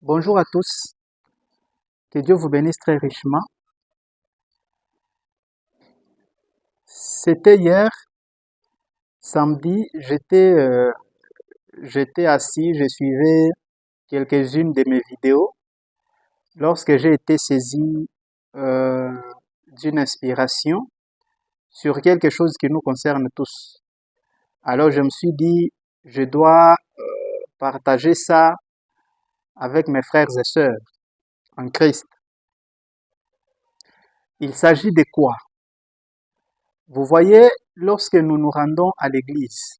Bonjour à tous, que Dieu vous bénisse très richement. C'était hier, samedi, j'étais assis, je suivais quelques-unes de mes vidéos lorsque j'ai été saisi euh, d'une inspiration sur quelque chose qui nous concerne tous. Alors je me suis dit, je dois partager ça avec mes frères et sœurs en Christ. Il s'agit de quoi? Vous voyez, lorsque nous nous rendons à l'église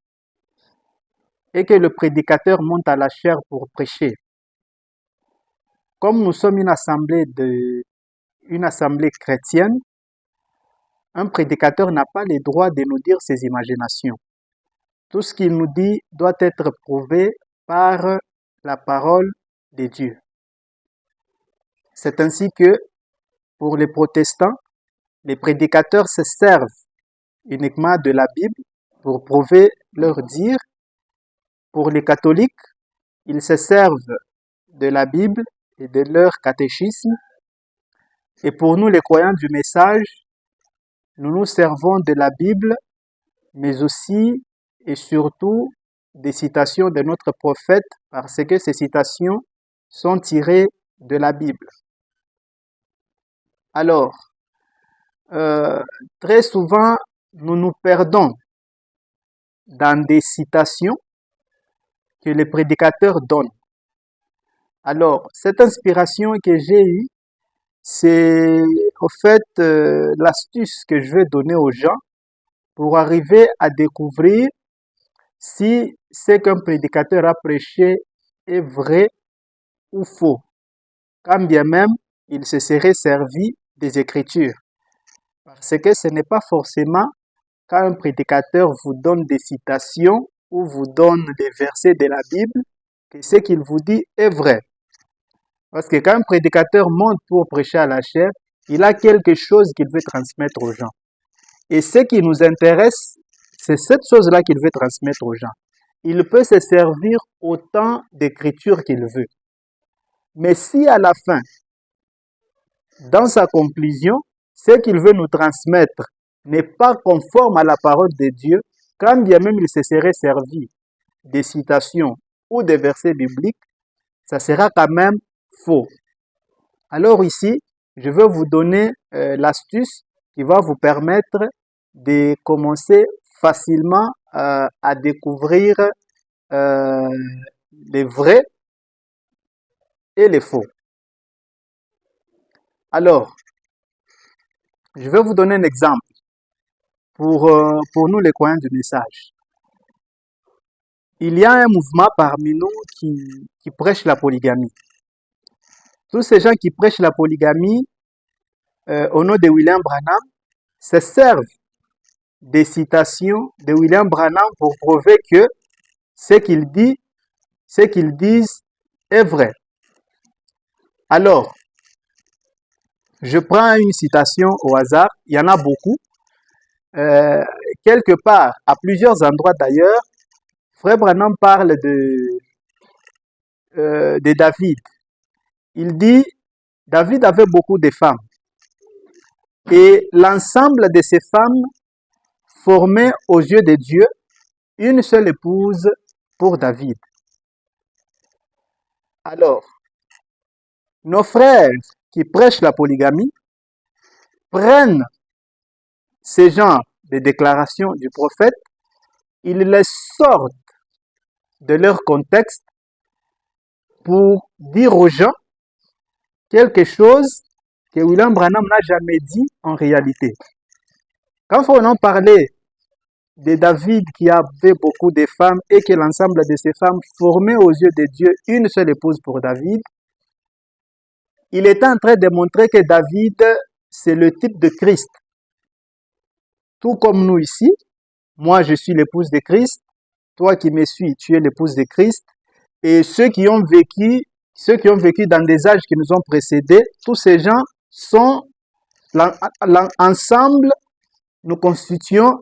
et que le prédicateur monte à la chaire pour prêcher, comme nous sommes une assemblée chrétienne, un prédicateur n'a pas le droit de nous dire ses imaginations. Tout ce qu'il nous dit doit être prouvé par la parole de Dieu. C'est ainsi que, pour les protestants, les prédicateurs se servent uniquement de la Bible pour prouver leur dire. Pour les catholiques, ils se servent de la Bible et de leur catéchisme. Et pour nous, les croyants du message, nous nous servons de la Bible, mais aussi et surtout des citations de notre prophète, parce que ces citations sont tirées de la Bible. Alors, euh, très souvent, nous nous perdons dans des citations que les prédicateurs donnent. Alors, cette inspiration que j'ai eue, c'est au fait l'astuce que je vais donner aux gens pour arriver à découvrir si ce qu'un prédicateur a prêché est vrai ou faux, quand bien même il se serait servi des Écritures. Parce que ce n'est pas forcément quand un prédicateur vous donne des citations ou vous donne des versets de la Bible que ce qu'il vous dit est vrai. Parce que quand un prédicateur monte pour prêcher à la chair, il a quelque chose qu'il veut transmettre aux gens. Et ce qui nous intéresse, c'est cette chose-là qu'il veut transmettre aux gens. Il peut se servir autant d'écriture qu'il veut. Mais si à la fin, dans sa conclusion, ce qu'il veut nous transmettre n'est pas conforme à la parole de Dieu, quand bien même il se serait servi des citations ou des versets bibliques, ça sera quand même faux. Alors ici, je vais vous donner l'astuce qui va vous permettre de commencer facilement à découvrir euh, les vrais et les faux. Alors, je vais vous donner un exemple pour nous les croyants du message. Il y a un mouvement parmi nous qui prêche la polygamie. Tous ces gens qui prêchent la polygamie au nom de William Branham se servent des citations de William Branham pour prouver que ce qu'il dit, ce qu'ils disent est vrai. Alors, je prends une citation au hasard, il y en a beaucoup. Quelque part, à plusieurs endroits d'ailleurs, Frère Branham parle de David. Il dit, David avait beaucoup de femmes. Et l'ensemble de ces femmes formait aux yeux de Dieu une seule épouse pour David. Alors, nos frères qui prêchent la polygamie prennent ces genres de déclarations du prophète, ils les sortent de leur contexte pour dire aux gens quelque chose que William Branham n'a jamais dit en réalité. Quand on en parlait de David qui avait beaucoup de femmes et que l'ensemble de ces femmes formaient aux yeux de Dieu une seule épouse pour David, il était en train de montrer que David, c'est le type de Christ. Tout comme nous ici, moi je suis l'épouse de Christ, toi qui me suis, tu es l'épouse de Christ, et ceux qui ont vécu dans des âges qui nous ont précédés, tous ces gens sont ensemble, nous constituons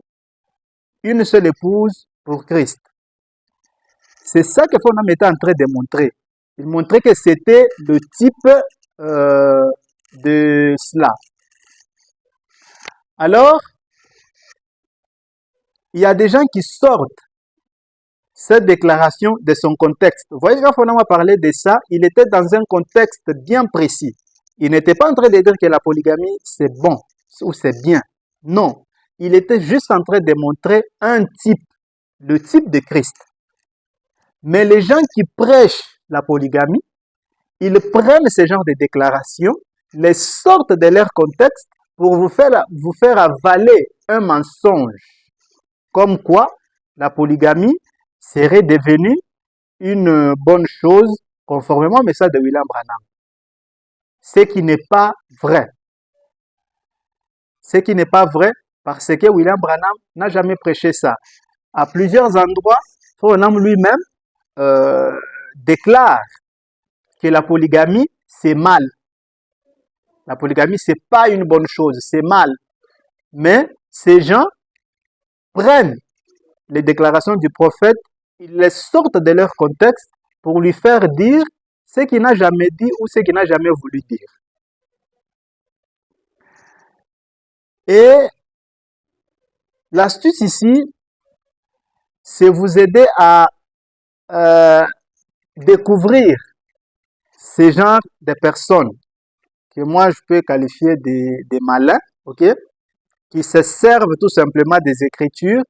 une seule épouse pour Christ. C'est ça que Fonam était en train de montrer. Il montrait que c'était le type de cela. Alors, il y a des gens qui sortent cette déclaration de son contexte. Vous voyez, quand on a parlé de ça, il était dans un contexte bien précis. Il n'était pas en train de dire que la polygamie, c'est bon ou c'est bien. Non. Il était juste en train de montrer un type, le type de Christ. Mais les gens qui prêchent la polygamie, ils prennent ce genre de déclarations, les sortent de leur contexte pour vous faire avaler un mensonge. Comme quoi, la polygamie serait devenue une bonne chose conformément au message de William Branham. Ce qui n'est pas vrai. Ce qui n'est pas vrai parce que William Branham n'a jamais prêché ça. À plusieurs endroits, Branham lui-même déclare que la polygamie, c'est mal. La polygamie, c'est pas une bonne chose, c'est mal. Mais ces gens prennent les déclarations du prophète, ils les sortent de leur contexte pour lui faire dire ce qu'il n'a jamais dit ou ce qu'il n'a jamais voulu dire. Et l'astuce ici, c'est vous aider à découvrir ce genre de personnes que moi je peux qualifier des malins, ok, qui se servent tout simplement des Écritures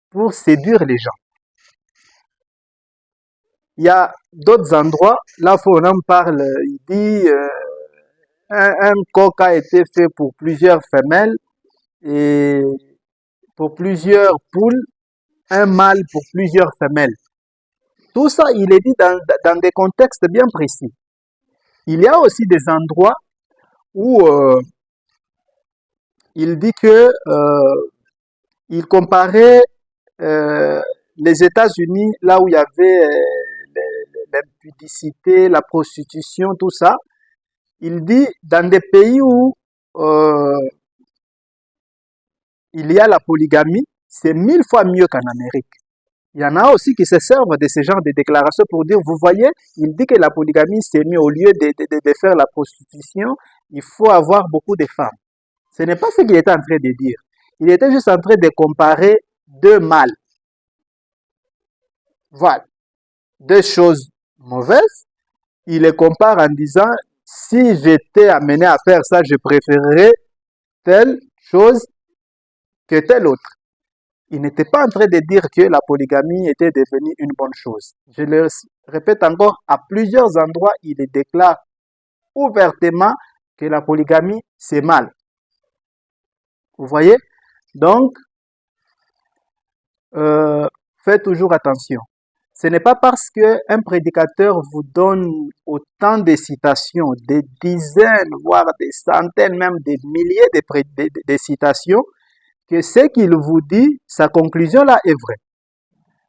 pour séduire les gens. Il y a d'autres endroits, là où on en parle, il dit un coq a été fait pour plusieurs femelles et pour plusieurs poules, un mâle pour plusieurs femelles. Tout ça, il est dit dans des contextes bien précis. Il y a aussi des endroits où il dit que il comparait les États-Unis, là où il y avait l'impudicité, la prostitution, tout ça. Il dit dans des pays où il y a la polygamie, c'est 1000 fois mieux qu'en Amérique. Il y en a aussi qui se servent de ce genre de déclarations pour dire, vous voyez, il dit que la polygamie, c'est mieux. Au lieu de faire la prostitution, il faut avoir beaucoup de femmes. Ce n'est pas ce qu'il était en train de dire. Il était juste en train de comparer deux mâles. Voilà. Deux choses mauvaises. Il les compare en disant, si j'étais amené à faire ça, je préférerais telle chose que telle autre. Il n'était pas en train de dire que la polygamie était devenue une bonne chose. Je le répète encore, à plusieurs endroits, il déclare ouvertement que la polygamie, c'est mal. Vous voyez? Donc, faites toujours attention. Ce n'est pas parce qu'un prédicateur vous donne autant de citations, des dizaines, voire des centaines, même des milliers de citations, que ce qu'il vous dit, sa conclusion là est vraie.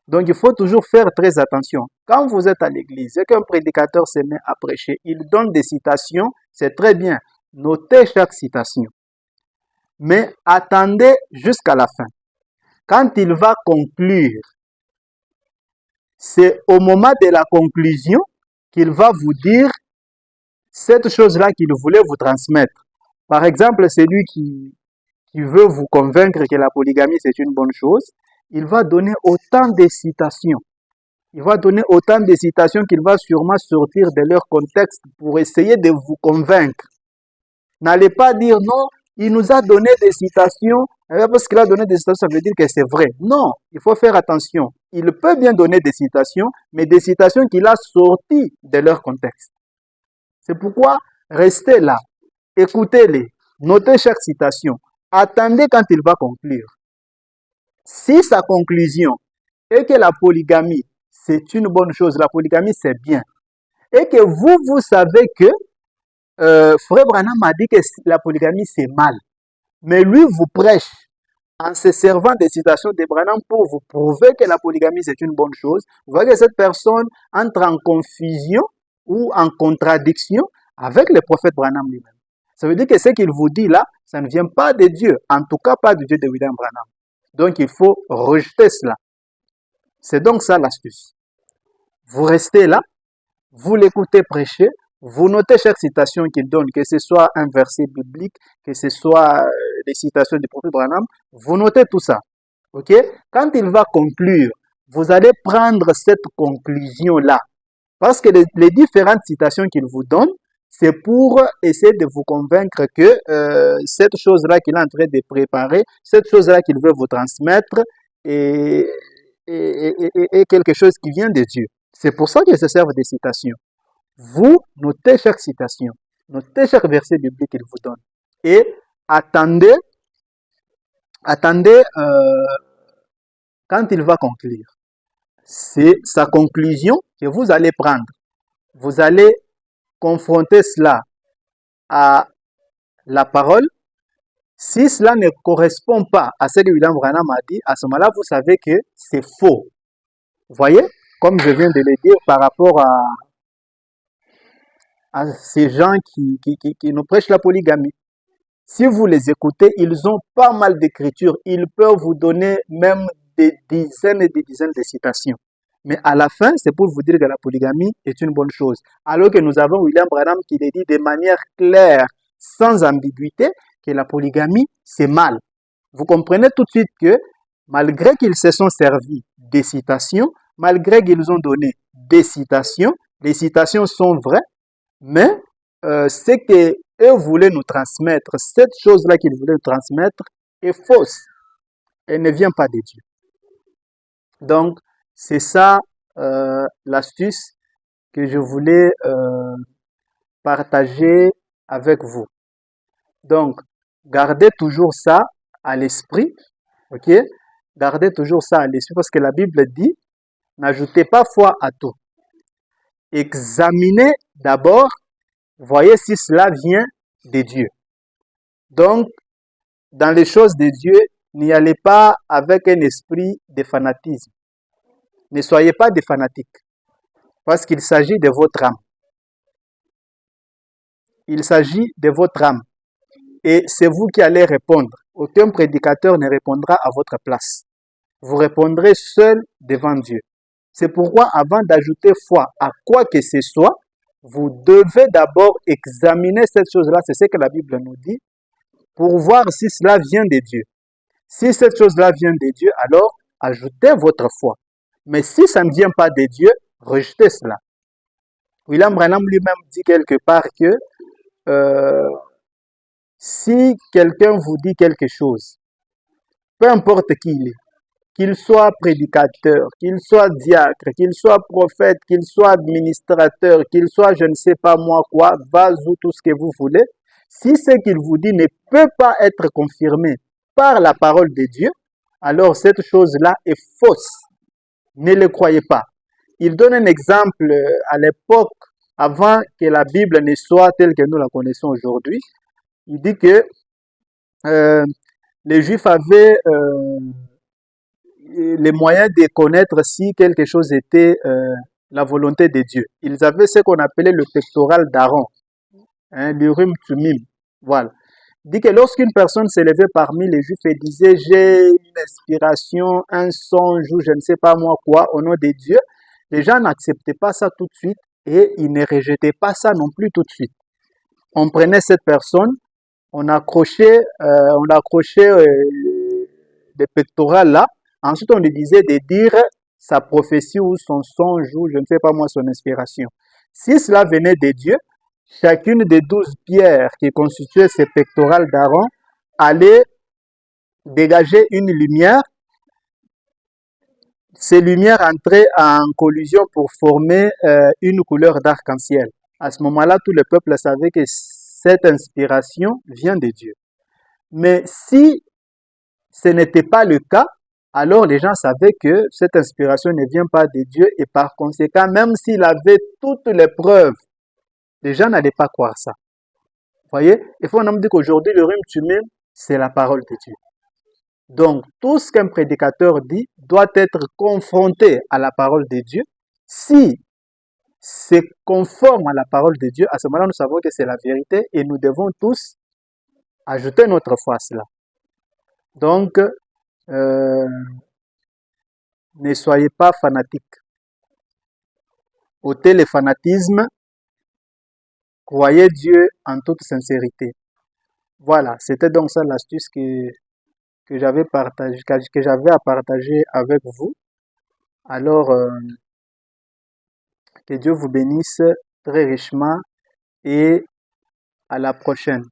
Donc il faut toujours faire très attention. Quand vous êtes à l'église et qu'un prédicateur se met à prêcher, il donne des citations, c'est très bien. Notez chaque citation. Mais attendez jusqu'à la fin. Quand il va conclure, c'est au moment de la conclusion qu'il va vous dire cette chose-là qu'il voulait vous transmettre. Par exemple, celui qui veut vous convaincre que la polygamie c'est une bonne chose, il va donner autant de citations. Il va donner autant de citations qu'il va sûrement sortir de leur contexte pour essayer de vous convaincre. N'allez pas dire non, il nous a donné des citations, parce qu'il a donné des citations, ça veut dire que c'est vrai. Non, il faut faire attention. Il peut bien donner des citations, mais des citations qu'il a sorties de leur contexte. C'est pourquoi restez là, écoutez-les, notez chaque citation, attendez quand il va conclure. Si sa conclusion est que la polygamie, c'est une bonne chose, la polygamie, c'est bien, et que vous savez que Frère Branham a dit que la polygamie, c'est mal, mais lui vous prêche en se servant des citations de Branham pour vous prouver que la polygamie, c'est une bonne chose. Vous voyez que cette personne entre en confusion ou en contradiction avec le prophète Branham lui-même. Ça veut dire que ce qu'il vous dit là, ça ne vient pas de Dieu, en tout cas pas du Dieu de William Branham. Donc il faut rejeter cela. C'est donc ça l'astuce. Vous restez là, vous l'écoutez prêcher, vous notez chaque citation qu'il donne, que ce soit un verset biblique, que ce soit des citations du prophète Branham, vous notez tout ça. Ok? Quand il va conclure, vous allez prendre cette conclusion-là. Parce que les différentes citations qu'il vous donne, c'est pour essayer de vous convaincre que cette chose-là qu'il est en train de préparer, cette chose-là qu'il veut vous transmettre est, est quelque chose qui vient de Dieu. C'est pour ça qu'il se servent des citations. Vous notez chaque citation, notez chaque verset biblique qu'il vous donne et attendez, attendez quand il va conclure. C'est sa conclusion que vous allez prendre. Vous allez confronter cela à la parole. Si cela ne correspond pas à ce que William Branham a dit, à ce moment-là, vous savez que c'est faux. Vous voyez, comme je viens de le dire par rapport à ces gens qui nous prêchent la polygamie. Si vous les écoutez, ils ont pas mal d'écritures. Ils peuvent vous donner même des dizaines et des dizaines de citations. Mais à la fin, c'est pour vous dire que la polygamie est une bonne chose. Alors que nous avons William Branham qui le dit de manière claire, sans ambiguïté, que la polygamie, c'est mal. Vous comprenez tout de suite que malgré qu'ils se sont servis des citations, malgré qu'ils ont donné des citations, les citations sont vraies, mais ce que eux voulaient nous transmettre, cette chose-là qu'ils voulaient nous transmettre est fausse. Elle ne vient pas de Dieu. Donc, c'est ça l'astuce que je voulais partager avec vous. Donc, gardez toujours ça à l'esprit, ok? Gardez toujours ça à l'esprit parce que la Bible dit, n'ajoutez pas foi à tout. Examinez d'abord, voyez si cela vient de Dieu. Donc, dans les choses de Dieu, n'y allez pas avec un esprit de fanatisme. Ne soyez pas des fanatiques, parce qu'il s'agit de votre âme. Il s'agit de votre âme. Et c'est vous qui allez répondre. Aucun prédicateur ne répondra à votre place. Vous répondrez seul devant Dieu. C'est pourquoi, avant d'ajouter foi à quoi que ce soit, vous devez d'abord examiner cette chose-là. C'est ce que la Bible nous dit, pour voir si cela vient de Dieu. Si cette chose-là vient de Dieu, alors ajoutez votre foi. Mais si ça ne vient pas de Dieu, rejetez cela. William Branham lui-même dit quelque part que si quelqu'un vous dit quelque chose, peu importe qui il est, qu'il soit prédicateur, qu'il soit diacre, qu'il soit prophète, qu'il soit administrateur, qu'il soit je ne sais pas moi quoi, vase ou tout ce que vous voulez, si ce qu'il vous dit ne peut pas être confirmé par la parole de Dieu, alors cette chose-là est fausse. Ne le croyez pas. Il donne un exemple à l'époque, avant que la Bible ne soit telle que nous la connaissons aujourd'hui. Il dit que les Juifs avaient les moyens de connaître si quelque chose était la volonté de Dieu. Ils avaient ce qu'on appelait le pectoral d'Aaron, hein, l'Urim Tumim. Voilà. Il dit que lorsqu'une personne s'élevait parmi les Juifs et disait j'ai une inspiration, un songe ou je ne sais pas moi quoi au nom de Dieu, les gens n'acceptaient pas ça tout de suite et ils ne rejetaient pas ça non plus tout de suite. On prenait cette personne, on accrochait des pectorales là. Ensuite, on lui disait de dire sa prophétie ou son songe ou je ne sais pas moi son inspiration. Si cela venait de Dieu, chacune des 12 pierres qui constituaient ces pectorales d'Aaron allait dégager une lumière. Ces lumières entraient en collision pour former une couleur d'arc-en-ciel. À ce moment-là, tout le peuple savait que cette inspiration vient de Dieu. Mais si ce n'était pas le cas, alors les gens savaient que cette inspiration ne vient pas de Dieu et par conséquent, même s'il avait toutes les preuves, les gens n'allaient pas croire ça. Vous voyez, il faut nous dire qu'aujourd'hui, le Urim Tumim, c'est la parole de Dieu. Donc, tout ce qu'un prédicateur dit doit être confronté à la parole de Dieu. Si c'est conforme à la parole de Dieu, à ce moment-là, nous savons que c'est la vérité et nous devons tous ajouter notre foi à cela. Donc, ne soyez pas fanatiques. ôtez le fanatisme, croyez Dieu en toute sincérité. Voilà, c'était donc ça l'astuce que j'avais partagé, que j'avais à partager avec vous. Alors, que Dieu vous bénisse très richement et à la prochaine.